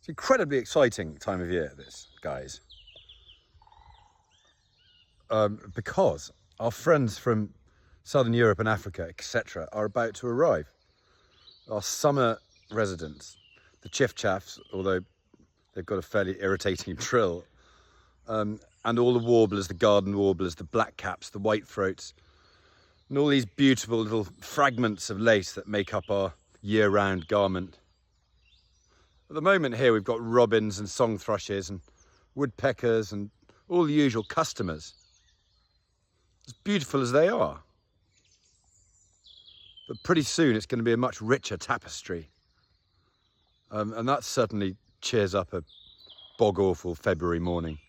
It's an incredibly exciting time of year, this, guys. Because our friends from Southern Europe and Africa, etc., are about to arrive. Our summer residents, the chiff-chaffs, although they've got a fairly irritating trill, and all the warblers, the garden warblers, the blackcaps, the whitethroats, and all these beautiful little fragments of lace that make up our year-round garment. At the moment here we've got robins and song thrushes and woodpeckers and all the usual customers, as beautiful as they are. But pretty soon it's going to be a much richer tapestry. And that certainly cheers up a bog-awful February morning.